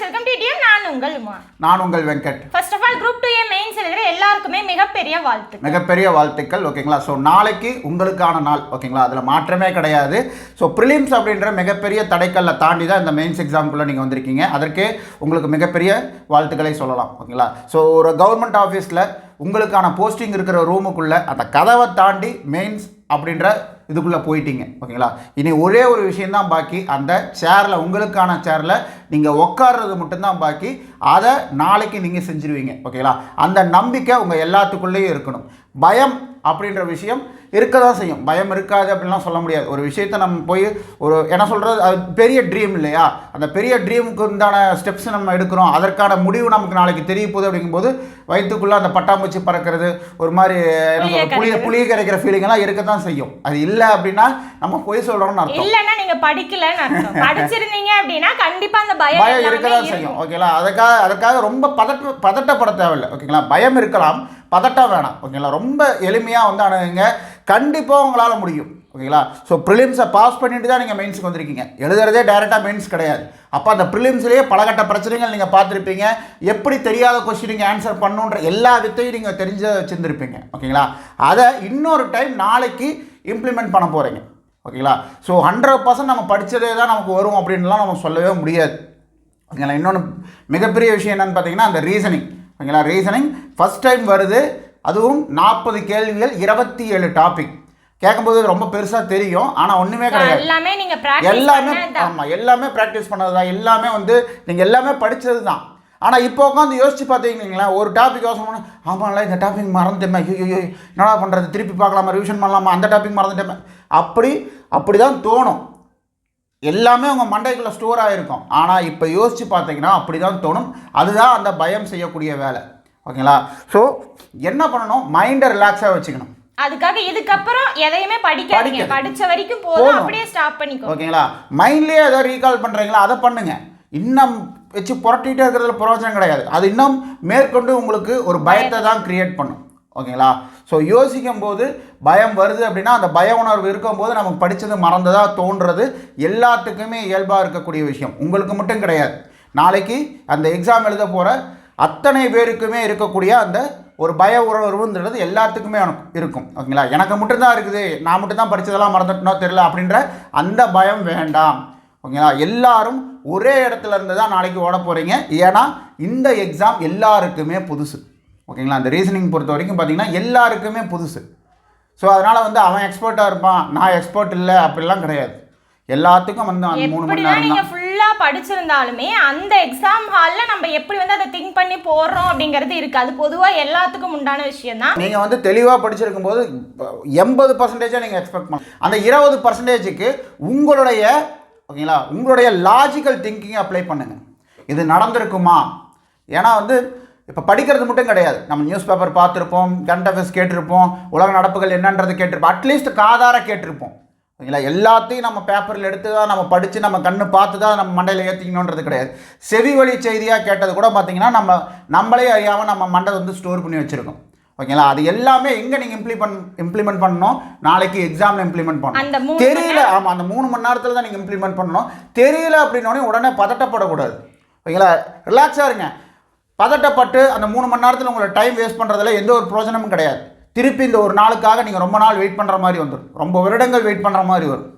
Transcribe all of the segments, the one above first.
Welcome to டிஎம். நான் உங்கள் Venkat. First of all group 2A mains எழுதுற எல்லாருக்குமே மிகப்பெரிய வாழ்த்துக்கள். ஓகேங்களா. ஸோ நாளைக்கு உங்களுக்கான நாள். ஓகேங்களா, அதில் மாற்றமே கிடையாது. ஸோ ப்ரிலிம்ஸ் அப்படின்ற மிகப்பெரிய தடைக்கல்லை தாண்டி தான் இந்த மெயின்ஸ் எக்ஸாமுக்குள்ளே நீங்கள் வந்திருக்கீங்க. அதற்கே உங்களுக்கு மிகப்பெரிய வாழ்த்துக்களை சொல்லலாம். ஓகேங்களா. ஸோ ஒரு கவர்மெண்ட் ஆஃபீஸில் உங்களுக்கான போஸ்டிங் இருக்கிற ரூமுக்குள்ளே அந்த கதவை தாண்டி மெயின்ஸ் அப்படின்ற இதுக்குள்ளே போயிட்டீங்க. ஓகேங்களா. இனி ஒரே ஒரு விஷயந்தான் பாக்கி. அந்த சேரில், உங்களுக்கான சேரில் நீங்கள் உட்கார்றது மட்டும்தான் பாக்கி. அதை நாளைக்கு நீங்கள் செஞ்சுருவீங்க. ஓகேங்களா. அந்த நம்பிக்கை உங்கள் எல்லாத்துக்குள்ளேயும் இருக்கணும். பயம் அப்படின்ற விஷயம் இருக்க தான் செய்யும். பயம் இருக்காது அப்படின்லாம் சொல்ல முடியாது. ஒரு விஷயத்தை நம்ம போய் ஒரு என்ன சொல்கிறது, அது பெரிய ட்ரீம் இல்லையா, அந்த பெரிய ட்ரீமுக்கு உண்டான ஸ்டெப்ஸ் நம்ம எடுக்கிறோம். அதற்கான முடிவு நமக்கு நாளைக்கு தெரிய போகுது. அப்படிங்கும்போது வயிற்றுக்குள்ளே அந்த பட்டாம்பூச்சி பறக்கிறது, ஒரு மாதிரி புளியை கரைக்கிற ஃபீலிங்கெல்லாம் இருக்க தான் செய்யும். அது இல்லை அப்படின்னா நம்ம போய் சொல்கிறோம்னு அர்த்தம். இல்லைன்னா நீங்கள் படிக்கலன்னு அர்த்தம். படிச்சிருந்தீங்க அப்படின்னா கண்டிப்பாக அந்த பயம் இருக்க தான் செய்யும். ஓகேங்களா. அதுக்காக ரொம்ப பதட்டப்பட தேவையில்லை. ஓகேங்களா. பயம் இருக்கலாம், பதட்டம் வேணாம். ஓகேங்களா. ரொம்ப எளிமையாக வந்து அணுகுங்க. கண்டிப்பாக உங்களால் முடியும். ஓகேங்களா. ஸோ ப்ரிலிம்ஸை பாஸ் பண்ணிட்டு தான் நீங்கள் மெயின்ஸுக்கு வந்திருக்கீங்க. எழுதுறதே டைரெக்டாக மெயின்ஸ் கிடையாது. அப்போ அந்த ப்ரிலிம்ஸ்லேயே பலகட்ட பிரச்சனைகள் நீங்கள் பார்த்துருப்பீங்க. எப்படி தெரியாத கொஸ்டின் நீங்கள் ஆன்சர் பண்ணுன்ற எல்லா வித்தையும் நீங்கள் தெரிஞ்சு வச்சுருந்துருப்பீங்க. ஓகேங்களா. அதை இன்னொரு டைம் நாளைக்கு இம்ப்ளிமெண்ட் பண்ண போகிறீங்க. ஓகேங்களா. ஸோ 100% நம்ம படித்ததே தான் நமக்கு வரும் அப்படின்லாம் நம்ம சொல்லவே முடியாது. ஓகேங்களா. இன்னொன்று மிகப்பெரிய விஷயம் என்னென்னு பார்த்தீங்கன்னா அந்த ரீசனிங். ஓகேங்களா. ரீசனிங் ஃபஸ்ட் டைம் வருது. அதுவும் 40 கேள்விகள், 27 டாபிக். கேட்கும்போது ரொம்ப பெருசாக தெரியும், ஆனால் ஒன்றுமே கிடையாது. எல்லாமே ப்ராக்டிஸ் பண்ணது தான். எல்லாமே வந்து நீங்கள் எல்லாமே படித்தது தான். ஆனால் இப்போ உட்காந்து யோசிச்சு பார்த்தீங்களா, ஒரு டாபிக் யோசனை பண்ண, ஆமாம்ல இந்த டாபிக் மறந்துட்டேன், ஐயோ என்னடா பண்ணுறது, திருப்பி பார்க்கலாமா, ரிவிஷன் பண்ணலாமா, அந்த டாபிக் மறந்துட்டேன், அப்படி தான் தோணும். எல்லாமே உங்கள் மண்டைக்குள்ளே ஸ்டோர் ஆகிருக்கும். ஆனால் இப்போ யோசித்து பார்த்தீங்கன்னா அப்படி தான் தோணும். அதுதான் அந்த பயம் செய்யக்கூடிய வேலை. ஓகேங்களா. ஸோ என்ன பண்ணணும், மைண்டை ரிலாக்ஸாக வச்சுக்கணும். அதுக்காக இதுக்கப்புறம் எதையுமே படிக்காதீங்க. படிச்ச வரைக்கும் போதும், அப்படியே ஸ்டாப் பண்ணிக்கோ. ஓகேங்களா. மைண்ட்லேயே ஏதோ ரீகால் பண்ணுறீங்களா, அதை பண்ணுங்க. இன்னும் வச்சு புரட்டிகிட்டே இருக்கிறதுல பிரயோஜனம் கிடையாது. அது இன்னும் மேற்கொண்டு உங்களுக்கு ஒரு பயத்தை தான் கிரியேட் பண்ணும். ஓகேங்களா. ஸோ யோசிக்கும் போது பயம் வருது அப்படின்னா அந்த பய உணர்வு இருக்கும்போது நமக்கு படித்தது மறந்ததாக தோன்றது எல்லாத்துக்குமே இயல்பாக இருக்கக்கூடிய விஷயம். உங்களுக்கு மட்டும் கிடையாது. நாளைக்கு அந்த எக்ஸாம் எழுத போகிற அத்தனை பேருக்குமே இருக்கக்கூடிய அந்த ஒரு பய உணர்வுன்றது எல்லாத்துக்குமே இருக்கும். ஓகேங்களா. எனக்கு மட்டும்தான் இருக்குது, நான் மட்டும்தான் படித்ததெல்லாம் மறந்துட்டனோ தெரியல அப்படின்ற அந்த பயம் வேண்டாம். ஓகேங்களா. எல்லாரும் ஒரே இடத்துல இருந்து தான் நாளைக்கு ஓட போகிறீங்க. ஏன்னா இந்த எக்ஸாம் எல்லாருக்குமே புதுசு. ஓகேங்களா. அந்த ரீசனிங் பொறுத்த வரைக்கும் பார்த்தீங்கன்னா எல்லாருக்குமே புதுசு. ஸோ அதனால் வந்து அவன் எக்ஸ்பர்ட்டாக இருப்பான், நான் எக்ஸ்பர்ட் இல்லை அப்படிலாம் கிடையாது. எல்லாத்துக்கும் வந்து அந்த 3 மணி நேரம் நீங்கள் ஃபுல்லாக படிச்சிருந்தாலுமே அந்த எக்ஸாம் ஹாலில் நம்ம எப்படி வந்து அதை திங்க் பண்ணி போடுறோம் அப்படிங்கிறது இருக்குது. அது பொதுவாக எல்லாத்துக்கும் உண்டான விஷயம் தான். நீங்கள் வந்து தெளிவாக படிச்சிருக்கும் போது 80% நீங்கள் எக்ஸ்பெக்ட் பண்ண, அந்த 20%க்கு உங்களுடைய ஓகேங்களா உங்களுடைய லாஜிக்கல் திங்கிங்கை அப்ளை பண்ணுங்கள். இது நடந்திருக்குமா? ஏன்னா வந்து இப்போ படிக்கிறது மட்டும் கிடையாது. நம்ம நியூஸ் பேப்பர் பார்த்துருப்போம், கரண்ட் அஃபேர்ஸ் கேட்டிருப்போம், உலக நடப்புகள் என்னன்றது கேட்டிருப்போம், அட்லீஸ்ட் காதார கேட்டிருப்போம். ஓகேங்களா. எல்லாத்தையும் நம்ம பேப்பரில் எடுத்து தான் நம்ம படித்து நம்ம கண்ணு பார்த்து தான் நம்ம மண்டையில் ஏற்றிக்கணுன்றது கிடையாது. செவி வழி செய்தியாக கேட்டது கூட பார்த்தீங்கன்னா நம்மளே அறியாமல் நம்ம மண்டை வந்து ஸ்டோர் பண்ணி வச்சுருக்கோம். ஓகேங்களா. அது எல்லாமே எங்கே நீங்கள் இம்ப்ளிமெண்ட் பண்ணணும், நாளைக்கு எக்ஸாமில் இம்ப்ளிமெண்ட் பண்ணணும். தெரியல, ஆமாம், அந்த 3 மணி நேரத்தில் தான் நீங்கள் இம்ப்ளிமெண்ட் பண்ணணும். தெரியல அப்படின்னோடனே உடனே பதட்டப்படக்கூடாது. ஓகேங்களா. ரிலாக்ஸாக இருங்க. பதட்டப்பட்டு அந்த 3 மணி நேரத்தில் உங்களை டைம் வேஸ்ட் பண்ணுறதுல எந்த ஒரு பிரயோஜனமும் கிடையாது. திருப்பி இந்த ஒரு நாளுக்காக நீங்கள் ரொம்ப நாள் வெயிட் பண்ணுற மாதிரி வந்துடும், ரொம்ப வருடங்கள் வெயிட் பண்ணுற மாதிரி வரும்.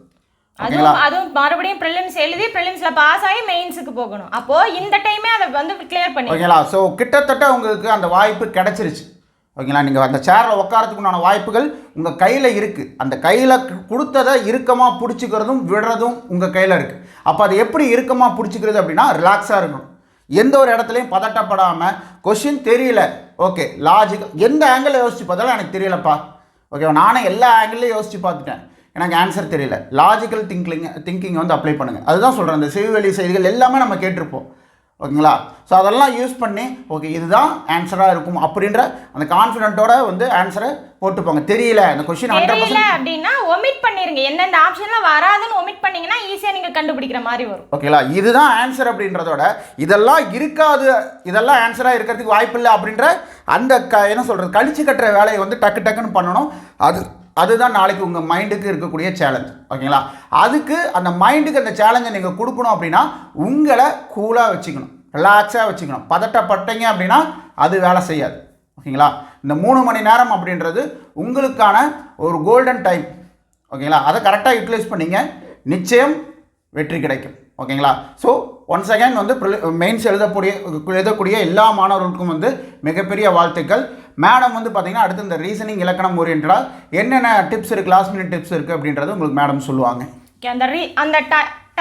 அதுவும் மறுபடியும் ப்ரிலிம்ஸ் எழுதி ப்ரிலிம்ஸில் பாஸ் ஆகி மெயின்ஸுக்கு போகணும். அப்போது இந்த டைமே அதை வந்து கிளியர் பண்ணி. ஓகேங்களா. ஸோ கிட்டத்தட்ட உங்களுக்கு அந்த வாய்ப்பு கிடச்சிருச்சு. ஓகேங்களா. நீங்கள் அந்த சேரில் உட்காரத்துக்குண்டான வாய்ப்புகள் உங்கள் கையில் இருக்குது. அந்த கையில் கொடுத்ததை இறுக்கமாக பிடிச்சிக்கிறதும் விடுறதும் உங்கள் கையில் இருக்குது. அப்போ அது எப்படி இறுக்கமாக பிடிச்சிக்கிறது அப்படின்னா ரிலாக்ஸாக இருக்கணும். எந்த ஒரு இடத்துலையும் பதட்டப்படாமல், கொஷின் தெரியல, ஓகே லாஜிக் எந்த ஆங்கிளில் யோசித்து பார்த்தாலும் எனக்கு தெரியலப்பா, ஓகே நானே எல்லா ஆங்கிள்லையும் யோசித்து பார்த்துட்டேன், எனக்கு ஆன்சர் தெரியல, லாஜிக்கல் திங்கிங் வந்து அப்ளை பண்ணுங்கள். அதுதான் சொல்கிறேன். இந்த செவிவெளி செய்திகள் எல்லாமே நம்ம கேட்டிருப்போம். ஓகேங்களா. ஸோ அதெல்லாம் யூஸ் பண்ணி ஓகே இதுதான் ஆன்சராக இருக்கும் அப்படின்ற அந்த கான்ஃபிடென்ட்டோட வந்து ஆன்சரை போட்டுப்பாங்க. தெரியல இந்த கொஸ்டின் 100% அப்படின்னா ஒமிட் பண்ணிருங்க. எந்தெந்த ஆப்ஷன்லாம் வராதுன்னு ஒமிட் பண்ணீங்கன்னா ஈஸியாக நீங்கள் கண்டுபிடிக்கிற மாதிரி வரும். ஓகேங்களா. இதுதான் ஆன்சர் அப்படின்றதோட இதெல்லாம் இருக்காது, இதெல்லாம் ஆன்சராக இருக்கிறதுக்கு வாய்ப்பு இல்லை அப்படின்ற அந்த என்ன சொல்கிறது கழிச்சு கட்டுற வேலையை வந்து டக்குன்னு பண்ணணும். அதுதான் நாளைக்கு உங்கள் மைண்டுக்கு இருக்கக்கூடிய சேலஞ்ச். ஓகேங்களா. அதுக்கு அந்த மைண்டுக்கு அந்த சேலஞ்சை நீங்கள் கொடுக்கணும் அப்படின்னா உங்களை கூலாக வச்சுக்கணும். ரிலாக்ஸாக வச்சுக்கணும். பதட்டப்பட்டீங்க அப்படின்னா அது வேலை செய்யாது. ஓகேங்களா? இந்த 3 மணி நேரம் அப்படின்றது உங்களுக்கான ஒரு கோல்டன் டைம். ஓகேங்களா? அதை கரெக்டாக யூட்டிலைஸ் பண்ணிங்க, நிச்சயம் வெற்றி கிடைக்கும். ஓகேங்களா? ஸோ ஒன்ஸ் அகேன் வந்து மெயின்ஸ் எழுதக்கூடிய எல்லா மாணவர்களுக்கும் வந்து மிகப்பெரிய வாழ்த்துக்கள். மேடம் வந்து பார்த்தீங்கன்னா அடுத்து இந்த ரீசனிங் இலக்கணம் ஓரியன்டாக என்னென்ன டிப்ஸ் இருக்குது, லாஸ்ட் மினிட் டிப்ஸ் இருக்குது அப்படின்றது உங்களுக்கு மேடம் சொல்லுவாங்க. அந்த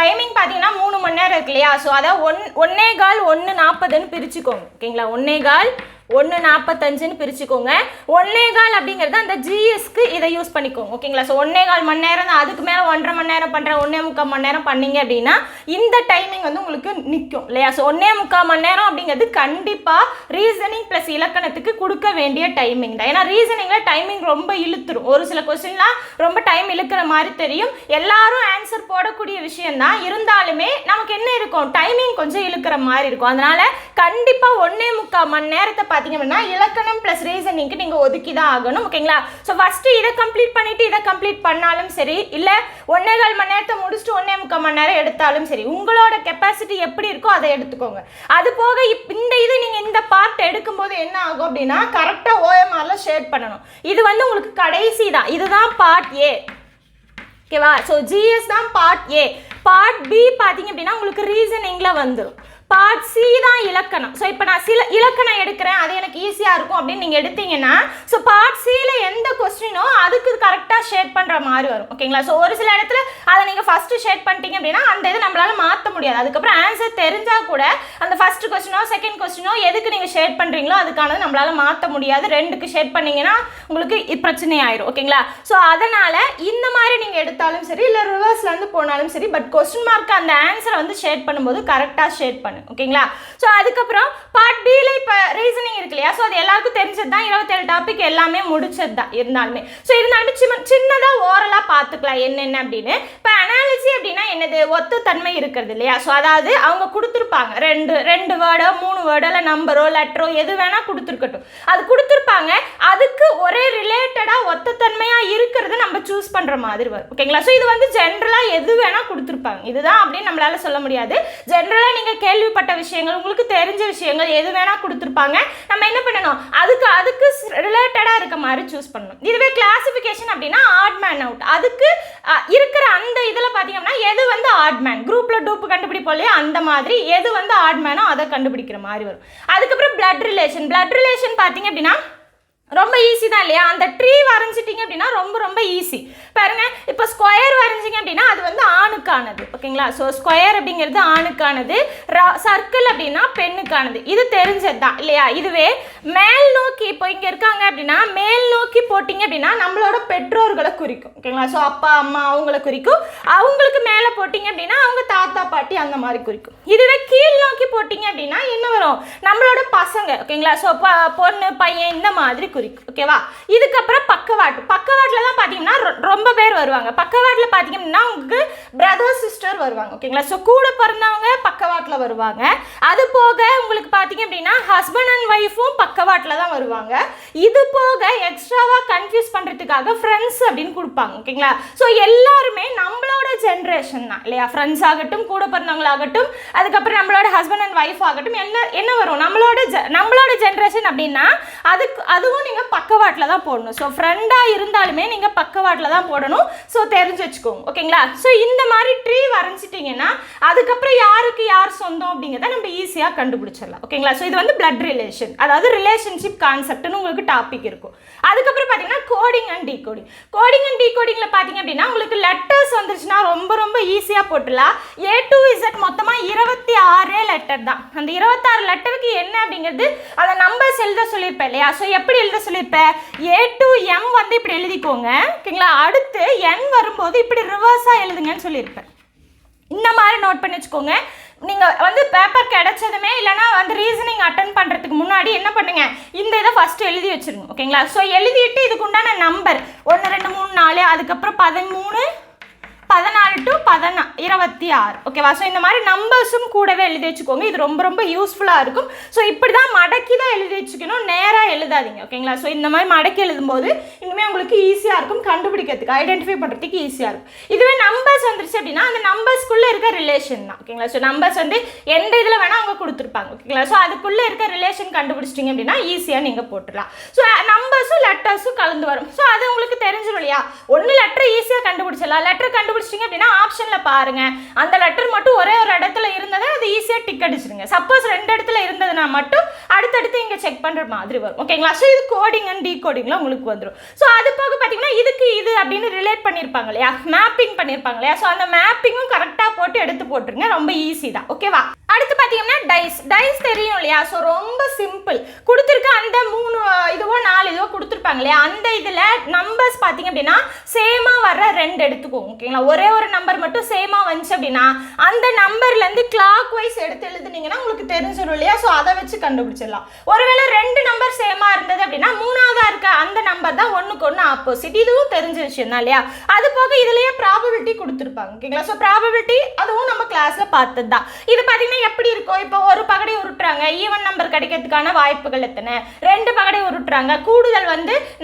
டைமிங் பார்த்தீங்கன்னா 3 மணி நேரம் இருக்கு இல்லையா? ஸோ அதை 1:15 1:40 பிரிச்சுக்கோங்க. ஓகேங்களா? 1:15 1:45 பிரிச்சுக்கோங்க. 1:15 அப்படிங்கிறது அந்த ஜிஎஸ்க்கு இதை யூஸ் பண்ணிக்கோங்க. ஓகேங்களா? ஸோ 1:15 மணி நேரம் தான். அதுக்கு மேலே 1.5 மணி நேரம் பண்ணுறேன், 1:45 மணி நேரம் பண்ணீங்க அப்படின்னா இந்த டைமிங் வந்து உங்களுக்கு நிற்கும் இல்லையா? ஸோ 1:45 மணி நேரம் அப்படிங்கிறது கண்டிப்பாக ரீசனிங் ப்ளஸ் இலக்கணத்துக்கு கொடுக்க வேண்டிய டைமிங் தான். ஏன்னா ரீசனிங்கில் டைமிங் ரொம்ப இழுத்துரும். ஒரு சில கொஸ்டின்லாம் ரொம்ப டைம் இழுக்கிற மாதிரி தெரியும். எல்லாரும் ஆன்சர் போடக்கூடிய விஷயம் தான், இருந்தாலுமே நமக்கு என்ன இருக்கும், டைமிங் கொஞ்சம் இழுக்கிற மாதிரி இருக்கும். அதனால கண்டிப்பாக 1:45 மணி நேரத்தை பார்த்தீங்கன்னா இலக்கணம் ப்ளஸ் ரீசனிங்க்கு நீங்கள் ஒதுக்கி தான் ஆகணும். ஓகேங்களா? ஸோ ஃபஸ்ட்டு இதை கம்ப்ளீட் பண்ணிவிட்டு இதை கம்ப்ளீட் பண்ணாலும் சரி, இல்லை 1:15 மணி நேரத்தை முடிச்சுட்டு 1:45 மணி நேரம் எடுத்தாலும் சரி, உங்களோட கெப்பாசிட்டி எப்படி இருக்கோ அதை எடுத்துக்கோங்க. அது போக இந்த இது நீங்கள் இந்த பார்ட் எடுக்கும்போது என்ன ஆகும் அப்படின்னா கரெக்டாக ஓஎம்ஆரில் ஷேட் பண்ணணும். இது வந்து உங்களுக்கு கடைசி தான், இதுதான் பார்ட் ஏ. ஓகேவா? ஸோ ஜிஎஸ் தான் பார்ட் ஏ. பார்ட் பி பார்த்தீங்க அப்படின்னா உங்களுக்கு ரீசனிங்கில் வந்துடும். பார்ட் சி தான் இலக்கணம். ஸோ இப்போ நான் சில இலக்கணம் எடுக்கிறேன், அது எனக்கு ஈஸியாக இருக்கும் அப்படின்னு நீங்கள் எடுத்தீங்கன்னா ஸோ பார்ட் சியில் எந்த கொஸ்டினோ அதுக்கு கரெக்டாக ஷேட் பண்ணுற மாதிரி வரும். ஓகேங்களா? ஸோ ஒரு சில இடத்துல அதை நீங்கள் ஃபஸ்ட்டு ஷேட் பண்ணிட்டீங்க அப்படின்னா அந்த இது நம்மளால் மாற்ற முடியாது. அதுக்கப்புறம் ஆன்சர் தெரிஞ்சால் கூட அந்த ஃபஸ்ட்டு கொஸ்டினோ செகண்ட் கொஸ்டினோ எதுக்கு நீங்கள் ஷேட் பண்ணுறீங்களோ அதுக்கானது நம்மளால் மாற்ற முடியாது. 2க்கு ஷேட் பண்ணிங்கன்னா உங்களுக்கு பிரச்சனை ஆயிரும். ஓகேங்களா? ஸோ அதனால் இந்த மாதிரி நீங்கள் எடுத்தாலும் சரி, இல்லை ரிவர்ஸ்லேருந்து போனாலும் சரி, பட் கொஸ்டின் மார்க் அந்த ஆன்சரை வந்து ஷேட் பண்ணும்போது கரெக்டாக ஷேட் பண்ணு. ஓகேங்களா? ஸோ அதுக்கப்புறம் பார்ட் பியில் இப்போ ரீசனிங் இருக்கு இல்லையா? ஸோ அது எல்லாருக்கும் தெரிஞ்சது தான், 27 டாபிக் எல்லாமே முடிச்சது தான். இருந்தாலுமே சின்னதாக ஓரலாக பார்த்துக்கலாம் என்னென்ன அப்படின்னு. இப்போ அனாலிசி அப்படின்னா என்னது, ஒத்த தன்மை இருக்கிறது இல்லையா? ஸோ அதாவது அவங்க கொடுத்துருப்பாங்க ரெண்டு வேர்டோ 3 வேர்டோ இல்லை நம்பரோ லெட்டரோ எது வேணால் கொடுத்துருக்கட்டும், அது கொடுத்துருப்பாங்க. அதுக்கு ஒரே ரிலேட்டடாக ஒத்த தன்மையாக இருக்கிறது நம்ம சூஸ் பண்ணுற மாதிரி வரும். ஓகேங்களா? ஸோ இது வந்து ஜென்ரலாக எது வேணால் கொடுத்துருப்பாங்க. இதுதான் அப்படின்னு நம்மளால சொல்ல முடியாது. ஜென்ரலாக நீங்கள் கேள்விப்பட்ட விஷயங்கள், உங்களுக்கு தெரிஞ்ச விஷயங்கள் எது வேணால் கொடுத்துருப்பாங்க. நம்ம என்ன பண்ணணும், அதுக்கு ரிலேட்டடாக இருக்க மாதிரி சூஸ் பண்ணணும். இதுவே கிளாசிஃபிகேஷன் அப்படின்னா ஆட் மேன் அவுட், அதுக்கு இருக்கிற அந்த இதில் பார்த்தீங்கன்னா எது வந்து ஆட் மேன், குரூப்பில் டூப்பு கண்டுபிடிப்போம் இல்லையா, அந்த மாதிரி எது வந்து ஆட் மேனோ அதை கண்டுபிடிக்கிற மாதிரி வரும். அதுக்கப்புறம் பிளட் ரிலேஷன் பார்த்தீங்க அப்படின்னா ரொம்ப ஈஸி தான் இல்லையா? அந்த ட்ரீ வரைஞ்சிட்டிங்க அப்படின்னா ரொம்ப ஈஸி. பாருங்க, இப்போ ஸ்கொயர் வரைஞ்சிங்க அப்படின்னா அது வந்து ஆணுக்கானது. ஓகேங்களா? ஸோ ஸ்கொயர் அப்படிங்கிறது ஆணுக்கானது, சர்க்கிள் அப்படின்னா பெண்ணுக்கானது. இது தெரிஞ்சது தான் இல்லையா? இதுவே மேல் நோக்கி இப்போ இங்கே இருக்காங்க அப்படின்னா மேல் நோக்கி போட்டிங்க அப்படின்னா நம்மளோட பெற்றோர்களை குறிக்கும். ஓகேங்களா? ஸோ அப்பா அம்மா அவங்கள குறிக்கும். அவங்களுக்கு மேலே போட்டிங்க அப்படின்னா அவங்க தாத்தா பாட்டி அந்த மாதிரி குறிக்கும். இதுவே கீழ் நோக்கி போட்டிங்க அப்படின்னா என்ன வரும், நம்மளோட பசங்க. ஓகேங்களா? ஸோ பொண்ணு பையன் இந்த மாதிரி குறிக்கும். ஓகேவா? இதுக்கப்புறம் பக்கவாட்டில் தான் பார்த்தீங்கன்னா ரொம்ப பேர் வருவாங்க. பக்கவாட்டில் பார்த்தீங்க அப்படின்னா உங்களுக்கு பிரதர் சிஸ்டர் வருவாங்க. ஓகேங்களா? ஸோ கூட பிறந்தவங்க பக்கவாட்டில் வருவாங்க. அது போக உங்களுக்கு பார்த்தீங்க அப்படின்னா ஹஸ்பண்ட் அண்ட் ஒய்ஃபும் பக்கவாட்டில் தான் வருவாங்க. இது போக எக்ஸ்ட்ராவாக கன்ஃபியூஸ் பண்ணுறதுக்காக ஃப்ரெண்ட்ஸ் அப்படின்னு கொடுப்பாங்க. ஓகேங்களா? ஸோ எல்லாருமே நம்மளோட ஜென்ரேஷன் தான் இல்லையா? ஃப்ரெண்ட்ஸ் ஆகட்டும், கூட பிறந்தவங்களாகட்டும், அதுக்கப்புறம் நம்மளோட ஹஸ்பண்ட் அண்ட் ஒய்ஃப் ஆகட்டும், என்ன வரும், நம்மளோட ஜென்ரேஷன் அப்படின்னா அதுவும் நீங்கள் பக்கவாட்டில் தான் போடணும். ஸோ ஃப்ரெண்டாக இருந்தாலுமே நீங்கள் பக்கவாட்டில் தான் போடணும். ஸோ தெரிஞ்சு வச்சுக்கோங்க. ஓகேங்களா? ஸோ இந்த மாதிரி ட்ரீ வரைஞ்சிட்டிங்கன்னா அதுக்கப்புறம் யாருக்கு யார் சொந்தம் அப்படிங்கிறத நம்ம ஈஸியாக கண்டுபிடிச்சிடலாம். ஓகேங்களா? ஸோ இது வந்து பிளட் ரிலேஷன், அதாவது ரிலேஷன்ஷிப் கான்செப்ட்னு உங்களுக்கு டாபிக் இருக்கும். அதுக்கப்புறம் பார்த்தீங்கன்னா கோடிங் அண்ட் டீகோடிங்கில் பார்த்தீங்க அப்படின்னா உங்களுக்கு லெட்டர்ஸ் வந்துருச்சுன்னா ரொம்ப ஈஸியாக போட்டுடலாம். A to Z மொத்தமாக 26 லெட்டர் தான். அந்த 26 லெட்டருக்கு என்ன அப்படிங்கிறது அதை நம்பர்ஸ் எழுத சொல்லியிருப்பேன் இல்லையா? ஸோ எப்படி எழுத சொல்லியிருப்பேன், A to M வந்து இப்படி எழுதிக்கோங்க. ஓகேங்களா? அடுத்து N வரும்போது இப்படி ரிவர்ஸாக எழுதுங்கன்னு சொல்லியிருப்பேன். இந்த மாதிரி நோட் பண்ணி வச்சுக்கோங்க. நீங்கள் வந்து பேப்பர் கிடைச்சதுமே இல்லைனா வந்து ரீசனிங் அட்டன் பண்ணுறதுக்கு முன்னாடி என்ன பண்ணுங்க, இந்த இதை ஃபஸ்ட்டு எழுதி வச்சுருங்க. ஓகேங்களா? ஸோ எழுதிட்டு இதுக்கு உண்டான நம்பர் 1 2 3 4 அதுக்கப்புறம் 13 14 to 26. ஓகேவா? ஸோ இந்த மாதிரி நம்பர்ஸும் கூடவே எழுதி வச்சுக்கோங்க. இது ரொம்ப யூஸ்ஃபுல்லாக இருக்கும். ஸோ இப்படி தான் மடக்கி தான் எழுதி வச்சுக்கணும், நேராக எழுதாதீங்க. ஓகேங்களா? ஸோ இந்த மாதிரி மடக்கி எழுதும்போது இனிமேல் உங்களுக்கு ஈஸியாக இருக்கும், கண்டுபிடிக்கிறதுக்கு ஐடென்டிஃபை பண்ணுறதுக்கு ஈஸியாக இருக்கும். இதுவே நம்பர்ஸ் வந்துருச்சு அப்படின்னா அந்த நம்பர்ஸ்குள்ளே இருக்க ரிலேஷன் தான். ஓகேங்களா? ஸோ நம்பர்ஸ் வந்து எந்த இதில் வேணால் அவங்க கொடுத்துருப்பாங்க. கொடுத்துருப்பாங்க. ஓகேங்களா? ஸோ அதுக்குள்ளே இருக்க ரிலேஷன் கண்டுபிடிச்சிட்டிங்க அப்படின்னா ஈஸியாக நீங்கள் போட்டுடலாம். ஸோ நம்பர்ஸும் லெட்டர்ஸும் கலந்து வரும். ஸோ அது உங்களுக்கு தெரிஞ்சிடும் இல்லையா? ஒன்று லெட்டர் ஈஸியாக கண்டுபிடிச்சிடலாம். லெட்டர் கண்டுபிடிச்சிட்டிங்க அப்படின்னா ஆப்ஷனில் பாருங்கள், அந்த லெட்டர் மட்டும் ஒரே ஒரு இடத்துல இருந்ததை அது ஈஸியாக டிக் அடிச்சிருங்க. சப்போஸ் 2 இடத்துல இருந்ததுன்னா மட்டும் அடுத்தடுத்து இங்கே செக் பண்ணுற மாதிரி வரும். ஓகேங்களா? ஸோ இது கோடிங் அண்ட் டீகோடிங்லாம் உங்களுக்கு வந்துடும். ஸோ அது போக பார்த்தீங்கன்னா இதுக்கு இது அப்படின்னு ரிலேட் பண்ணியிருப்பாங்க இல்லையா, மேப்பிங் பண்ணியிருப்பாங்க இல்லையா? ஸோ அந்த மேப்பிங்கும் கரெக்டாக போட்டு எடுத்து போட்டுருங்க. ரொம்ப ஈஸி தான். ஓகேவா? அடுத்து பார்த்தீங்கன்னா டைஸ் தெரியும் இல்லையா? ஸோ ரொம்ப சிம்பிள். கொடுத்துருக்க அந்த 3 இதுவோ 4 இதுவோ கொடுத்துருப்பாங்க இல்லையா, அந்த இதில் நம்பர்ஸ் பார்த்தீங்க அப்படின்னா சேமாக வர 2 எடுத்துக்கோங்க. ஓகேங்களா? ஒரே ஒரு நம்பர் மட்டும் சேமாக வந்துச்சு அப்படின்னா அந்த நம்பர்லேருந்து கிளாக் வைஸ் எடுத்து எழுதுனீங்கன்னா உங்களுக்கு தெரிஞ்சிடும் இல்லையா? ஸோ அதை வச்சு கண்டுபிடிச்சிடலாம். ஒருவேளை 2 நம்பர் சேமாக இருந்தது அப்படின்னா 3ஆவதாக இருக்க அந்த நம்பர் தான் ஒன்றுக்கு ஒன்று ஆப்போசிட். இதுவும் தெரிஞ்ச விஷயம் தான் இல்லையா? அது போக இதுலேயே ப்ராபபிலிட்டி கொடுத்துருப்பாங்க. ஓகேங்களா? ஸோ ப்ராபபிலிட்டி அதுவும் நம்ம கிளாஸில் பார்த்தது தான். இது பார்த்தீங்கன்னா எப்படி இருக்கும், இப்போ ஒரு பகடை உருட்டுறாங்க, ஈவன் நம்பர் கிடைக்கிறதுக்கான வாய்ப்புகள் எத்தனை, 2 பகடை உருட்டுறாங்க, கூடுதல்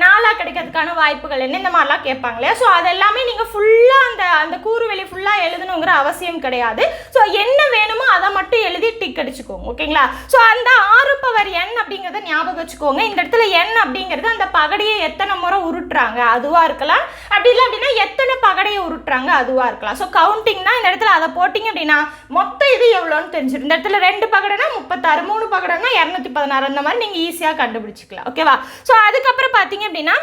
4 கிடைக்கிறதுக்கான வாய்ப்புகள் என்ன, இந்த மாதிரிலாம் கேட்பாங்க இல்லையா? ஸோ அதெல்லாமே நீங்கள் ஃபுல்லாக அந்த கூறுவெளி ஃபுல்லாக எழுதணுங்கிற அவசியம் கிடையாது. ஸோ என்ன வேணுமோ அதை மட்டும் எழுதி டிக் அடிச்சுக்கோங்க. ஓகேங்களா? ஸோ அந்த 6 பவர் n அப்படிங்கிறத ஞாபகம் வச்சுக்கோங்க. இந்த இடத்துல n அப்படிங்கிறது அந்த பகடையை எத்தனை முறை உருட்டுறாங்க அதுவாக இருக்கலாம், அப்படி இல்லை அப்படின்னா எத்தனை பகடையை உருட்டுறாங்க அதுவாக இருக்கலாம். ஸோ கவுண்டிங்னா இந்த இடத்துல அதை போட்டிங்க அப்படின்னா மொத்தம் இது எவ்வளோன்னு தெரிஞ்சிடும். இந்த இடத்துல 2 பகடைனா 36, 3 பகடைனா 216, அந்த மாதிரி நீங்கள் ஈஸியாக கண்டுபிடிச்சிக்கலாம். ஓகேவா? ஸோ அதுக்கப்புறம் பார்த்தீங்க அப்படின்னா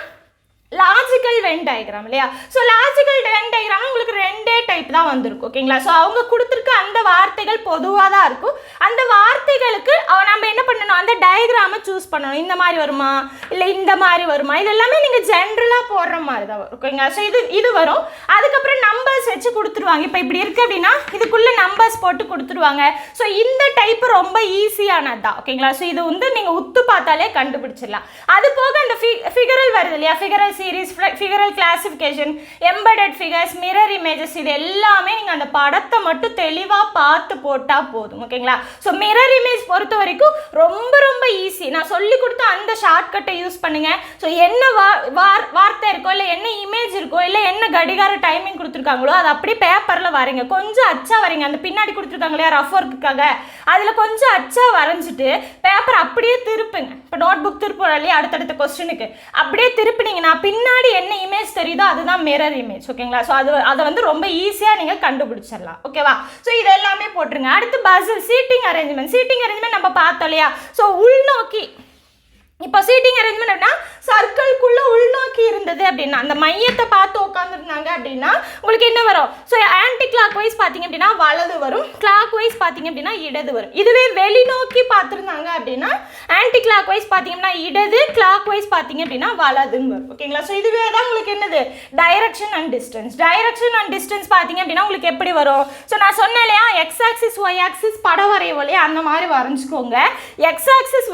லாஜிக்கல் வென் டயக்ராம் இல்லையா? ஸோ லாஜிக்கல் வென் டயக்ராம் உங்களுக்கு 2 டைப் தான் வந்திருக்கும். ஓகேங்களா? ஸோ அவங்க கொடுத்துருக்க அந்த வார்த்தைகள் பொதுவாக தான் இருக்கும். அந்த வார்த்தைகளுக்கு நம்ம என்ன பண்ணணும், அந்த டயக்ராமை சூஸ் பண்ணணும். இந்த மாதிரி வருமா இல்லை இந்த மாதிரி வருமா, இது எல்லாமே நீங்கள் ஜென்ரலாக போடுற மாதிரி தான் வரும். ஓகேங்களா? ஸோ இது வரும். அதுக்கப்புறம் நம்பர்ஸ் வச்சு கொடுத்துருவாங்க. இப்போ இப்படி இருக்குது அப்படின்னா இதுக்குள்ளே நம்பர்ஸ் போட்டு கொடுத்துருவாங்க. ஸோ இந்த டைப் ரொம்ப ஈஸியானது தான். ஓகேங்களா? ஸோ இது வந்து நீங்கள் உத்து பார்த்தாலே கண்டுபிடிச்சிடலாம். அது போக அந்த ஃபிகரல் வருது இல்லையா, figural series, figural classification, embedded figures, mirror images, இது எல்லாமே நீங்கள் அந்த படத்தை மட்டும் தெளிவாக பார்த்து போட்டால் போதும். ஓகேங்களா? ஸோ மிரர் இமேஜ் பொறுத்த வரைக்கும் ரொம்ப ரொம்ப ஈஸி. நான் சொல்லி கொடுத்த அந்த ஷார்ட்கட்டை யூஸ் பண்ணுங்க. ஸோ என்ன வார்த்தை இருக்கோ இல்லை என்ன இமேஜ் இருக்கோ இல்லை என்ன கடிகார டைமிங் கொடுத்துருக்காங்களோ அதை அப்படியே பேப்பரில் வரைங்க. கொஞ்சம் அச்சா வரைங்க. அந்த பின்னாடி கொடுத்துருக்காங்க இல்லையா ரஃப் ஒர்க்குக்காக, அதில் கொஞ்சம் அச்சா வரைஞ்சிட்டு பேப்பர் அப்படியே திருப்புங்க. இப்போ நோட் புக் திருப்புறோம் இல்லையா அடுத்தடுத்த கொஸ்டினுக்கு, அப்படியே திருப்பினீங்கன்னா பின்னாடி என்ன இமேஜ் தெரியுதோ அதுதான் மிரர் இமேஜ். ஓகேங்களா? ஸோ அதை வந்து ரொம்ப ஈஸியாக நீங்கள் கண்டுபிடிச்சிடலாம். ஓகேவா? ஸோ இது எல்லாமே போட்டுருங்க. அடுத்து பசில், சீட்டிங் அரேஞ்ச்மெண்ட் நம்ம பார்த்தோம் இல்லையா? ஸோ உள்நோக்கி, இப்போ சீட்டிங் அரேஞ்ச்மெண்ட் அப்படின்னா சர்க்கிள்குள்ளே உள்நோக்கி இருந்தது அப்படின்னா அந்த மையத்தை பார்த்து உட்காந்துருந்தாங்க அப்படின்னா உங்களுக்கு என்ன வரும்? ஸோ ஆன்டி கிளாக் வைஸ் பார்த்தீங்க அப்படின்னா வலது வரும், கிளாக் வைஸ் பார்த்தீங்க அப்படின்னா இடது வரும். இதுவே வெளிநோக்கி பார்த்துருந்தாங்க அப்படின்னா ஆன்டி கிளாக் வைஸ் பார்த்தீங்கன்னா இடது, கிளாக் வைஸ் பார்த்தீங்க அப்படின்னா வலதுன்னு வரும். ஓகேங்களா? ஸோ இதுவே தான் உங்களுக்கு என்னது டைரக்ஷன் அண்ட் டிஸ்டன்ஸ் பார்த்தீங்க அப்படின்னா உங்களுக்கு எப்படி வரும்? ஸோ நான் சொன்னேன் இல்லையா எக்ஸ் ஆக்சிஸ் ஒய் ஆக்சிஸ் படம் வரையும் இல்லையா, அந்த மாதிரி வரைஞ்சிக்கோங்க. எக்ஸ் ஆக்சிஸ்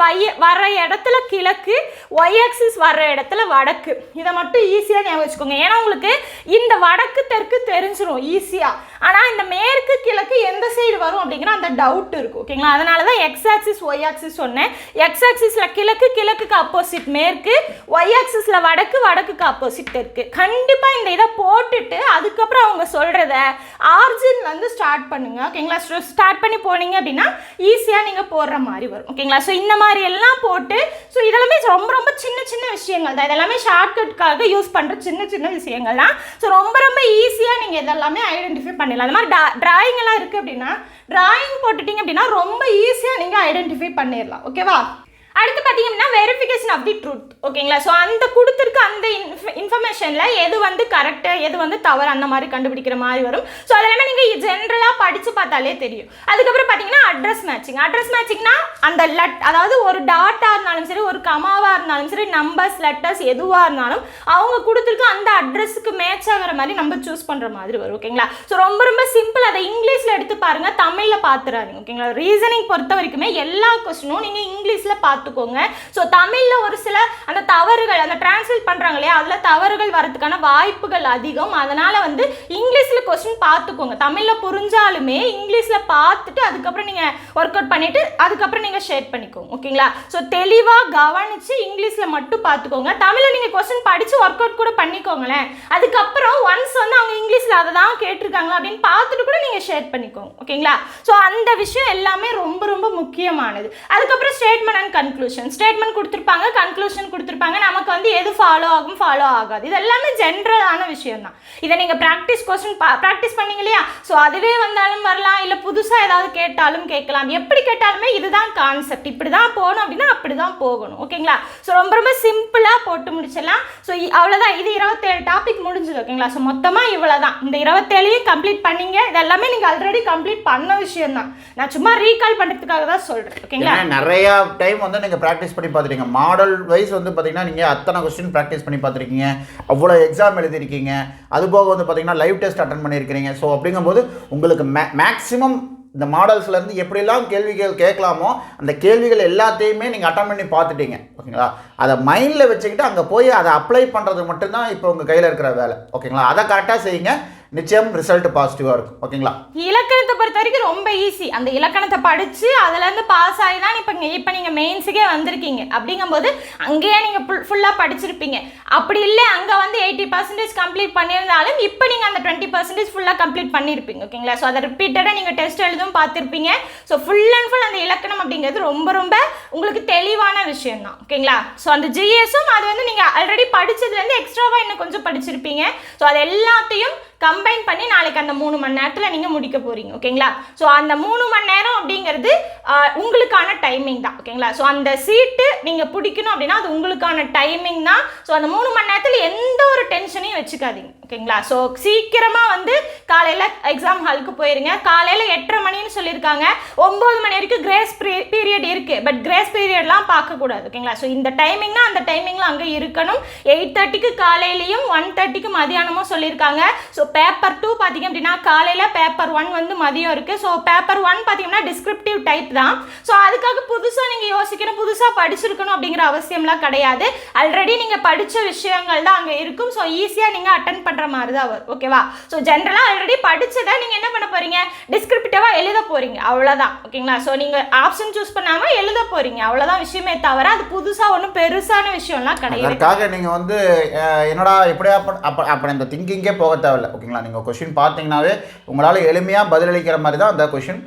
வர இடத்துல கிழக்கு, ஒய் ஆக்சிஸ் வர்ற இடத்துல வடக்கு. இதை மட்டும் ஈஸியாக ஞாபகம் வச்சுக்கோங்க. ஏன்னா உங்களுக்கு இந்த வடக்கு தெற்கு தெரிஞ்சிடும் ஈஸியாக. ஆனால் இந்த மேற்கு கிழக்கு எந்த சைடு வரும் அப்படிங்கிற அந்த டவுட் இருக்கும். ஓகேங்களா? அதனால தான் எக்ஸ் ஆக்சிஸ் ஒய் ஆக்சிஸ் சொன்னேன். எக்ஸ் ஆக்சிஸில் கிழக்கு, கிழக்குக்கு அப்போசிட் மேற்கு, ஒய் ஆக்சிஸில் வடக்கு, வடக்குக்கு அப்போசிட் தெற்கு. கண்டிப்பாக இந்த இதை போட்டுட்டு அதுக்கப்புறம் அவங்க சொல்கிறத ஆர்ஜின்லேருந்து ஸ்டார்ட் பண்ணுங்க. ஓகேங்களா? ஸ்டார்ட் பண்ணி போனீங்க அப்படின்னா ஈஸியாக நீங்கள் போடுற மாதிரி வரும். ஓகேங்களா? ஸோ இந்த மாதிரி எல்லாம் போட்டு, ஸோ இதெல்லாமே ரொம்ப ரொம்ப சின்ன சின்ன விஷயங்கள் தான். இதெல்லாமே ஷார்ட்கட்காக யூஸ் பண்ணுற சின்ன சின்ன விஷயங்கள் தான். ஸோ ரொம்ப ரொம்ப ஈஸியாக நீங்கள் இதெல்லாமே ஐடென்டிஃபை பண்ணிடலாம். அது மாதிரி டிராயிங் எல்லாம் இருக்குது அப்படின்னா டிராயிங் போட்டுட்டீங்க அப்படின்னா ரொம்ப ஈஸியாக நீங்கள் ஐடென்டிஃபை பண்ணிடலாம். ஓகேவா? அடுத்து பார்த்தீங்கன்னா வெரிஃபிகேஷன் ஆஃப் தி ட்ரூத். ஓகேங்களா? ஸோ அந்த கொடுத்துருக்க அந்த இன்ஃபர்மேஷனில் எது வந்து கரெக்டு எது வந்து தவறு அந்த மாதிரி கண்டுபிடிக்கிற மாதிரி வரும். ஸோ அதெல்லாமே நீங்கள் ஜென்ரலாக படித்து பார்த்தாலே தெரியும். அதுக்கப்புறம் பார்த்தீங்கன்னா அட்ரஸ் மேட்சிங்னா அந்த அதாவது ஒரு டாட்டாக இருந்தாலும் சரி, ஒரு கமாவாக இருந்தாலும் சரி, நம்பர்ஸ் லெட்டர்ஸ் எதுவாக இருந்தாலும் அவங்க கொடுத்துருக்க அந்த அட்ரஸுக்கு மேட்ச் ஆகிற மாதிரி நம்ம சூஸ் பண்ணுற மாதிரி வரும். ஓகேங்களா? ஸோ ரொம்ப ரொம்ப சிம்பிள். அதை இங்கிலீஷில் எடுத்து பாருங்கள், தமிழில் பார்த்துறாதீங்க. ஓகேங்களா? ரீசனிங் பொறுத்த வரைக்குமே எல்லா கொஸ்டினும் நீங்கள் இங்கிலீஷில் பார்த்துக்கோங்க. ஸோ தமிழில் ஒரு சில அந்த தவறுகள் அந்த டிரான்ஸ்லேட் பண்ணுறாங்க இல்லையா, அதில் தவறுகள் வரதுக்கான வாய்ப்புகள் அதிகம். அதனால் வந்து இங்கிலீஷில் கொஸ்டின் பார்த்துக்கோங்க. தமிழில் புரிஞ்சாலுமே இங்கிலீஷில் பார்த்துட்டு அதுக்கப்புறம் நீங்கள் நீங்கள் ஒர்க் அவுட் பண்ணிவிட்டு அதுக்கப்புறம் நீங்கள் ஷேர் பண்ணிக்கோங்க. ஓகேங்களா? ஸோ தெளிவாக கவனித்து இங்கிலீஷில் மட்டும் பார்த்துக்கோங்க. தமிழில் நீங்கள் கொஸ்டின் படித்து ஒர்க் அவுட் கூட பண்ணிக்கோங்களேன். அதுக்கப்புறம் ஒன்ஸ் வந்து அவங்க இங்கிலீஷில் அதை தான் கேட்டிருக்காங்களா அப்படின்னு பார்த்துட்டு கூட நீங்கள் ஷேர் பண்ணிக்கோங்க. ஓகேங்களா? ஸோ அந்த விஷயம் எல்லாமே ரொம்ப ரொம்ப முக்கியமானது. அதுக்கப்புறம் ஸ்டேட்மெண்ட் அண்ட் கன்க்ளூஷன். ஸ்டேட்மெண்ட் கொடுத்துருப்பாங்க, கன்க்ளூஷன் கொடுத்துருப்பாங்க. நமக்கு வந்து எது ஃபாலோ ஆகும், ஃபாலோ ஆகாது. இது எல்லாமே ஜென்ரலான விஷயம் தான். இதை நீங்கள் ப்ராக்டிஸ் கொஸ்டின் ப்ராக்டிஸ் பண்ணீங்க இல்லையா? ஸோ அதுவே வந்தாலும் வரலாம், இல்லை புதுசாக ஏதாவது கேட்டாலும் கேட்கலாம். எப்படி கேட்டாலுமே இதுதான் கான்செப்ட், இப்படி தான் போகணும் அப்படின்னா அப்படி தான் போகணும். ஓகேங்களா? ஸோ ரொம்ப ரொம்ப சிம்பிளாக போட்டு முடிச்சிடலாம். ஸோ அவ்வளோதான். இது 27 டாபிக் முடிஞ்சது. ஓகேங்களா? ஸோ மொத்தமாக இவ்வளோ தான். இந்த 27ஐயும் கம்ப்ளீட் பண்ணீங்க. இது எல்லாமே நீங்கள் ஆல்ரெடி கம்ப்ளீட் பண்ண விஷயம் தான். நான் சும்மா ரீகால் பண்ணுறதுக்காக தான் சொல்கிறேன். ஓகேங்களா? நிறைய டைம் வந்து நீங்கள் ப்ராக்டிஸ் பண்ணி பார்த்துருக்கீங்க. மாடல் வைஸ் வந்து பார்த்தீங்கன்னா நீங்கள் அத்தனை கொஸ்டின் ப்ராக்டிஸ் பண்ணி பார்த்துருக்கீங்க, அவ்வளோ எக்ஸாம் எழுதிருக்கீங்க, அதுபோக வந்து பார்த்தீங்கன்னா லைவ் டெஸ்ட் அட்டன் பண்ணியிருக்கிறீங்க. ஸோ அப்படிங்கும்போது உங்களுக்கு மேக்ஸிமம் இந்த மாடல்ஸ்லேருந்து எப்படிலாம் கேள்விகள் கேட்கலாமோ அந்த கேள்விகள் எல்லாத்தையுமே நீங்கள் அட்டன் பண்ணி பார்த்துட்டீங்க. ஓகேங்களா? அதை மைண்டில் வச்சுக்கிட்டு அங்கே போய் அதை அப்ளை பண்ணுறது மட்டும்தான் இப்போ உங்கள் கையில் இருக்கிற வேலை. ஓகேங்களா? அதை கரெக்டாக செய்யுங்க, நிச்சயம் ரிசல்ட் பாசிட்டிவாக இருக்கும். ஓகேங்களா? இலக்கணத்தை பொறுத்த வரைக்கும் ரொம்ப ஈஸி. அந்த இலக்கணத்தை படித்து அதுலேருந்து பாஸ் ஆகி தான் இப்போ நீங்கள் மெயின்ஸுக்கே வந்திருக்கீங்க. அப்படிங்கும்போது அங்கேயே நீங்கள் ஃபுல்லாக படிச்சிருப்பீங்க. அப்படி இல்லை அங்கே வந்து 80% கம்ப்ளீட் பண்ணியிருந்தாலும் இப்போ நீங்கள் அந்த 20% ஃபுல்லாக கம்ப்ளீட் பண்ணியிருப்பீங்க. ஓகேங்களா? ஸோ அதை ரிப்பீட்டடாக நீங்கள் டெஸ்ட் எழுதும் பார்த்துருப்பீங்க. ஸோ ஃபுல் அண்ட் ஃபுல் அந்த இலக்கணம் அப்படிங்கிறது ரொம்ப ரொம்ப உங்களுக்கு தெளிவான விஷயம் தான். ஓகேங்களா? ஸோ அந்த ஜிஎஸும் அது வந்து நீங்கள் ஆல்ரெடி படித்ததுலேருந்து எக்ஸ்ட்ராவாக இன்னும் கொஞ்சம் படிச்சிருப்பீங்க. ஸோ அது எல்லாத்தையும் கம்பைன் பண்ணி நாளைக்கு அந்த 3 மணி நேரத்தில் நீங்கள் முடிக்க போகிறீங்க. ஓகேங்களா? ஸோ அந்த 3 மணி நேரம் அப்படிங்கிறது உங்களுக்கான டைமிங் தான். ஓகேங்களா? ஸோ அந்த சீட்டு நீங்கள் பிடிக்கணும் அப்படின்னா அது உங்களுக்கான டைமிங் தான். ஸோ அந்த 3 மணி நேரத்தில் எந்த ஒரு டென்ஷனையும் வச்சுக்காதீங்க. ஓகேங்களா? ஸோ சீக்கிரமாக வந்து காலையில் எக்ஸாம் ஹாலுக்கு போயிருங்க. காலையில் 8:30 மணின்னு சொல்லியிருக்காங்க. 9 மணி வரைக்கும் கிரேஸ் பீரியட் இருக்குது. பட் கிரேஸ் பீரியட்லாம் பார்க்கக்கூடாது. ஓகேங்களா? ஸோ இந்த டைமிங்னா அந்த டைமிங்கில் அங்கே இருக்கணும். 8:30க்கு காலையிலையும் 1:30க்கு மதியானமும் சொல்லியிருக்காங்க. ஸோ பேப்பர் 2 பார்த்தீங்க அப்படின்னா காலையில், பேப்பர் 1 வந்து மதியம் இருக்குது. ஸோ பேப்பர் 1 பார்த்தீங்கன்னா டிஸ்கிரிப்டிவ் டைப் தான். ஸோ அதுக்காக புதுசாக நீங்கள் யோசிக்கணும், புதுசாக படிச்சிருக்கணும் அப்படிங்கிற அவசியம்லாம் கிடையாது. ஆல்ரெடி நீங்கள் படித்த விஷயங்கள் தான் அங்கே இருக்கும். ஸோ ஈஸியாக நீங்கள் அட்டன் பண்ணுற மாதிரி தான் வரும். ஓகேவா? ஸோ ஜென்ரலாக ஆல்ரெடி படித்ததை நீங்கள் என்ன பண்ண போகிறீங்க, டிஸ்கிரிப்டிவாக எழுத போகிறீங்க. அவ்வளோதான். ஓகேங்களா? ஸோ நீங்கள் ஆப்ஷன் சூஸ் பண்ணாமல் எழுத போகிறீங்க. அவ்வளோதான் விஷயமே தவிர அது புதுசாக ஒன்றும் பெருசான விஷயம்லாம் கிடையாது. அதுக்காக நீங்கள் வந்து என்னடா இப்படியா அப்படி இந்த திங்கிங்கே போக தேவையில்லை. ஓகேங்களா? நீங்கள் கொஸ்டின் பார்த்தீங்கன்னாவே உங்களால் எளிமையாக பதிலளிக்கிற மாதிரி தான் அந்த கொஸ்டின்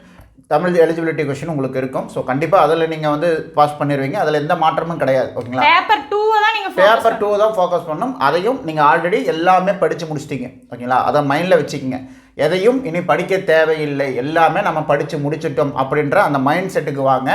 தமிழ் எலிஜிபிலிட்டி கொஸ்டின் உங்களுக்கு இருக்கும். ஸோ கண்டிப்பாக அதில் நீங்கள் வந்து பாஸ் பண்ணிடுவீங்க. அதில் எந்த மாற்றமும் கிடையாது. ஓகேங்களா? பேப்பர் 2 தான் நீங்கள் பேப்பர் 2 தான் ஃபோக்கஸ் பண்ணணும். அதையும் நீங்கள் ஆல்ரெடி எல்லாமே படித்து முடிச்சிட்டீங்க. ஓகேங்களா? அதை மைண்டில் வச்சுக்கிங்க. எதையும் இனி படிக்க தேவையில்லை, எல்லாமே நம்ம படித்து முடிச்சிட்டோம் அப்படின்ற அந்த மைண்ட் செட்டுக்கு வாங்க.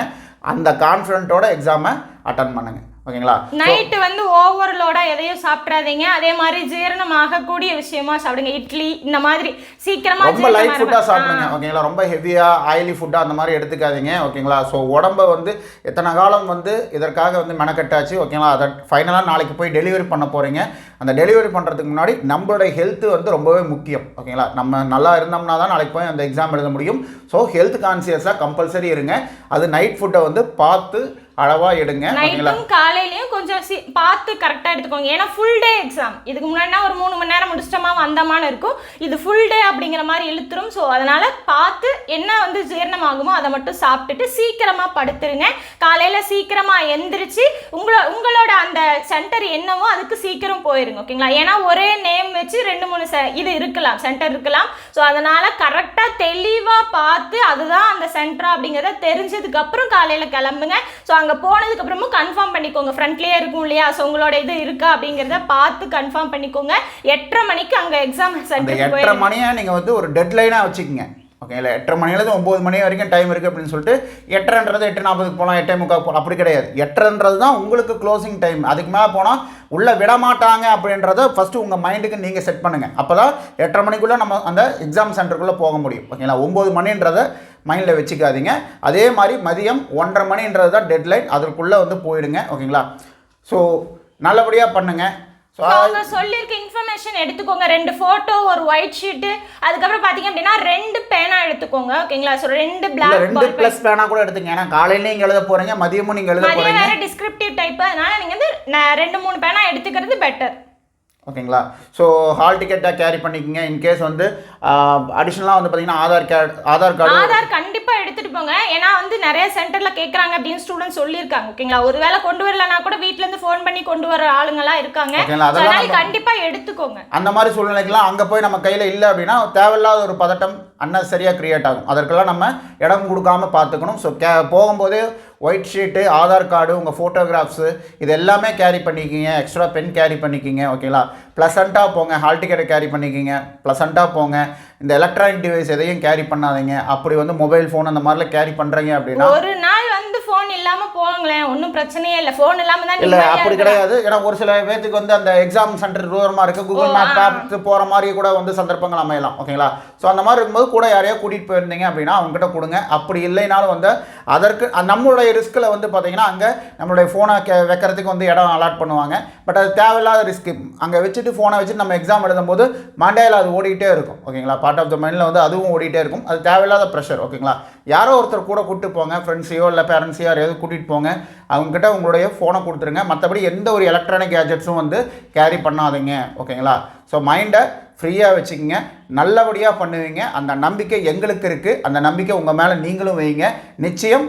அந்த கான்ஃபிடென்ட்டோட எக்ஸாமை அட்டன் பண்ணுங்கள். ஓகேங்களா? நைட்டு வந்து ஓவர்லோடா எதையும் சாப்பிடாதீங்க. அதே மாதிரி ஜீரணம் ஆகக்கூடிய விஷயமா சாப்பிடுங்க. இட்லி இந்த மாதிரி சீக்கிரமா ரொம்ப லைட் ஃபுட்டாக சாப்பிடுங்க. ஓகேங்களா? ரொம்ப ஹெவியாக ஆயிலி ஃபுட்டாக அந்த மாதிரி எடுத்துக்காதீங்க. ஓகேங்களா? ஸோ உடம்பை வந்து எத்தனை காலம் வந்து இதற்காக வந்து மெனக்கட்டாச்சு. ஓகேங்களா? அதை ஃபைனலாக நாளைக்கு போய் டெலிவரி பண்ண போகிறீங்க. அந்த டெலிவரி பண்ணுறதுக்கு முன்னாடி நம்மளுடைய ஹெல்த்து வந்து ரொம்பவே முக்கியம். ஓகேங்களா? நம்ம நல்லா இருந்தோம்னா தான் நாளைக்கு போய் அந்த எக்ஸாம் எழுத முடியும். ஸோ ஹெல்த் கான்சியஸாக கம்பல்சரி இருங்க. அது நைட் ஃபுட்டை வந்து பார்த்து அளவாக எடுங்க. நைட்டும் காலையிலையும் கொஞ்சம் பார்த்து கரெக்டாக எடுத்துக்கோங்க. ஏன்னா ஃபுல் டே எக்ஸாம். இதுக்கு முன்னாடினா ஒரு 3 மணி நேரம் முடிச்சிட்டோமா வந்தமான்னு இருக்கும். இது ஃபுல் டே அப்படிங்கிற மாதிரி இழுத்துரும். ஸோ அதனால் பார்த்து என்ன வந்து ஜீரணம் ஆகுமோ அதை மட்டும் சாப்பிட்டுட்டு சீக்கிரமாக படுத்துருங்க. காலையில் சீக்கிரமாக எந்திரிச்சு உங்களோட அந்த சென்டர் என்னவோ அதுக்கு சீக்கிரம் போயிருங்க. ஓகேங்களா? ஏன்னா ஒரே நேம் வச்சு 2-3 இது இருக்கலாம், சென்டர் இருக்கலாம். ஸோ அதனால் கரெக்டாக தெளிவாக பார்த்து அதுதான் அந்த சென்டரா அப்படிங்கிறத தெரிஞ்சதுக்கப்புறம் காலையில் கிளம்புங்க. ஸோ அங்கே போனதுக்கு அப்புறமும் கன்ஃபார்ம் பண்ணிக்கோங்க. ஃப்ரண்ட்லேயே இருக்கும் இல்லையா? ஸோ உங்களோட இது இருக்கா அப்படிங்கிறத பார்த்து கன்ஃபார்ம் பண்ணிக்கோங்க. 8:30 மணிக்கு அங்கே எக்ஸாம் சென்டர் 8:30 மணியை நீங்கள் வந்து ஒரு டெட்லைனாக வச்சுக்கோங்க. ஓகேங்களா? 8:30 மணிலேருந்து 9 மணி வரைக்கும் டைம் இருக்குது அப்படின்னு சொல்லிட்டு 8:30ன்றது 8:40 போகலாம், 8:45 போகலாம். அப்படி கிடையாது. 8:30ன்றது தான் உங்களுக்கு க்ளோசிங் டைம். அதுக்கு மேலே போனால் உள்ளே விடமாட்டாங்க அப்படின்றத ஃபஸ்ட்டு உங்கள் மைண்டுக்கு நீங்கள் செட் பண்ணுங்கள். அப்போ தான் 8:30 மணிக்குள்ளே நம்ம அந்த எக்ஸாம் சென்டருக்குள்ளே போக முடியும். ஓகேங்களா? 9 மணின்றதை மைண்டில் வச்சுக்காதீங்க. அதே மாதிரி மதியம் 1:30 மணின்றது தான் டெட்லைன். அதற்குள்ளே வந்து போயிடுங்க. ஓகேங்களா? ஸோ நல்லபடியாக பண்ணுங்கள். அவங்க சொல்லியிருக்க இன்ஃபர்மேஷன் எடுத்துக்கோங்க. 2 ஃபோட்டோ, ஒரு ஒயிட் ஷீட்டு, அதுக்கப்புறம் பார்த்தீங்க அப்படின்னா 2 பேனா எடுத்துக்கோங்க. ஓகேங்களா? ஸோ 2 பிளாக் 2 ப்ளஸ் பேனா கூட எடுத்துங்க. ஏன்னா காலையில நீங்கள் எழுத போகிறீங்க, மதியமும் நீங்கள் எழுத போகிறீங்க. வேறு டிஸ்கிரிப்டிவ் டைப். அதனால நீங்கள் வந்து 2-3 பேனா எடுத்துக்கிறது பெட்டர். ஓகேங்களா. ஸோ ஹால் டிக்கெட்டாக கேரி பண்ணிக்கோங்க. இன்கேஸ் வந்து அடிஷ்னலாக வந்து பார்த்தீங்கன்னா ஆதார் கார்டு ஆதார் கண்டிப்பாக எடுத்துகிட்டு போங்க. ஏன்னா வந்து நிறைய சென்டரில் கேட்குறாங்க அப்படின்னு ஸ்டூடெண்ட் சொல்லியிருக்காங்க. ஓகேங்களா, ஒருவேளை கொண்டு வரலனா கூட வீட்டிலேருந்து ஃபோன் பண்ணி கொண்டு வர ஆளுங்களாம் இருக்காங்க. அதனால கண்டிப்பாக எடுத்துக்கோங்க. அந்த மாதிரி சூழ்நிலைக்கெல்லாம் அங்கே போய் நம்ம கையில் இல்லை அப்படின்னா தேவையில்லாத ஒரு பதட்டம் அன்னெசரியாக க்ரியேட் ஆகும். அதற்கெல்லாம் நம்ம இடம் கொடுக்காம பார்த்துக்கணும். ஸோ போகும்போது ஒயிட் ஷீட்டு, ஆதார் கார்டு, உங்கள் ஃபோட்டோகிராஃப்ஸு இது எல்லாமே கேரி பண்ணிக்கிங்க. எக்ஸ்ட்ரா பென் கேரி பண்ணிக்கிங்க. ஓகேங்களா, ப்ளசண்ட்டாக போங்க. ஹால் டிக்கெட்டை கேரி பண்ணிக்கிங்க, ப்ளசண்ட்டாக போங்க. இந்த எலக்ட்ரானிக் டிவைஸ் எதையும் கேரி பண்ணாதீங்க. அப்படி வந்து மொபைல் ஃபோன் அந்த மாதிரிலாம் கேரி பண்ணுறீங்க அப்படின்னா ஒரு நாள் வந்து ஃபோன் இல்லாமல் போங்களேன், ஒன்றும் பிரச்சனையே இல்லை. ஃபோன் இல்லாமல் தான் இல்லை, அப்படி கிடையாது. ஏன்னா ஒரு சில பேத்துக்கு வந்து அந்த எக்ஸாம் சென்டர் தூரமாக இருக்குது, கூகுள் மேப் பார்த்து போகிற மாதிரி கூட வந்து சந்தர்ப்பங்கள் அமையலாம். ஓகேங்களா, ஸோ அந்த மாதிரி இருக்கும்போது கூட யாரையோ கூட்டிகிட்டு போயிருந்தீங்க அப்படின்னா அவங்ககிட்ட கொடுங்க. அப்படி இல்லைனாலும் வந்து அதற்கு நம்மளுடைய ரிஸ்கில் வந்து பார்த்தீங்கன்னா அங்கே நம்மளுடைய ஃபோனை வைக்கிறதுக்கு வந்து இடம் அலாட் பண்ணுவாங்க. பட் அது தேவையில்லாத ரிஸ்க்கு. அங்கே வச்சுட்டு ஃபோனை வச்சுட்டு நம்ம எக்ஸாம் எழுதும்போது மண்டையில் அது ஓடிக்கிட்டே இருக்கும். ஓகேங்களா, பார்ட் ஆஃப் த மைண்டில் வந்து அதுவும் ஓடிட்டே இருக்கும். அது தேவையில்லாத ப்ரெஷர். ஓகேங்களா, யாரோ ஒருத்தர் கூட கூப்பிட்டு போங்க. ஃப்ரெண்ட்ஸையோ இல்லை பேரண்ட்ஸையோ யாரையாவது கூட்டிகிட்டு போங்க. அவங்ககிட்ட உங்களுடைய ஃபோனை கொடுத்துருங்க. மற்றபடி எந்த ஒரு எலக்ட்ரானிக் கேஜெட்ஸும் வந்து கேரி பண்ணாதீங்க. ஓகேங்களா, ஸோ மைண்டை ஃப்ரீயாக வச்சுக்கிங்க. நல்லபடியாக பண்ணுவீங்க. அந்த நம்பிக்கை எங்களுக்கு இருக்குது. அந்த நம்பிக்கை உங்கள் மேலே நீங்களும் வைங்க. நிச்சயம்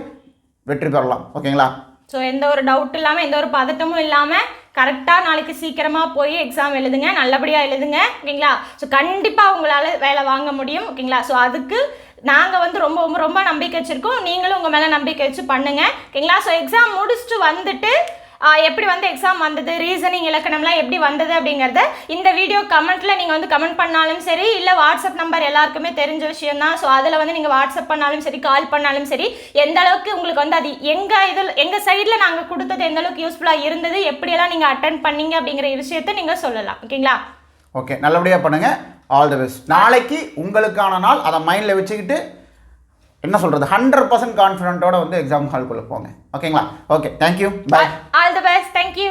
வெற்றி பெறலாம். ஓகேங்களா, ஸோ எந்த ஒரு டவுட் இல்லாமல் எந்த ஒரு பதட்டமும் இல்லாமல் கரெக்டாக நாளைக்கு சீக்கிரமாக போய் எக்ஸாம் எழுதுங்க. நல்லபடியாக எழுதுங்க. ஓகேங்களா, ஸோ கண்டிப்பாக உங்களால் வேலை வாங்க முடியும். ஓகேங்களா, ஸோ அதுக்கு நாங்கள் வந்து ரொம்ப ரொம்ப ரொம்ப நம்பிக்கை வச்சுருக்கோம். நீங்களும் உங்கள் மேலே நம்பிக்கை வச்சு பண்ணுங்கள். ஓகேங்களா, ஸோ எக்ஸாம் முடிச்சுட்டு வந்துட்டு எப்படி வந்து எக்ஸாம் வந்தது, ரீசனிங், இலக்கணம்லாம் எப்படி வந்தது அப்படிங்கிறத இந்த வீடியோ கமெண்ட்டில் நீங்கள் வந்து கமெண்ட் பண்ணாலும் சரி, இல்லை வாட்ஸ்அப் நம்பர் எல்லாருக்குமே தெரிஞ்ச விஷயம் தான். ஸோ அதில் வந்து நீங்கள் வாட்ஸ்அப் பண்ணாலும் சரி, கால் பண்ணாலும் சரி, எந்த அளவுக்கு உங்களுக்கு வந்து அது எங்கள் சைடில் நாங்கள் கொடுத்தது எந்த அளவுக்கு யூஸ்ஃபுல்லாக இருந்தது, எப்படியெல்லாம் நீங்கள் அட்டென்ட் பண்ணீங்க அப்படிங்கிற விஷயத்தை நீங்கள் சொல்லலாம். ஓகேங்களா, ஓகே, நல்லபடியாக பண்ணுங்கள். All the best. நாளைக்கு உங்களுக்கான நாள். அதை மைண்டில் வச்சுக்கிட்டு என்ன சொல்கிறது 100% கான்ஃபிடென்ட்டோட வந்து எக்ஸாம் ஹால்குள்ளே போங்க. ஓகேங்களா, okay, thank you, bye. All the best, thank you.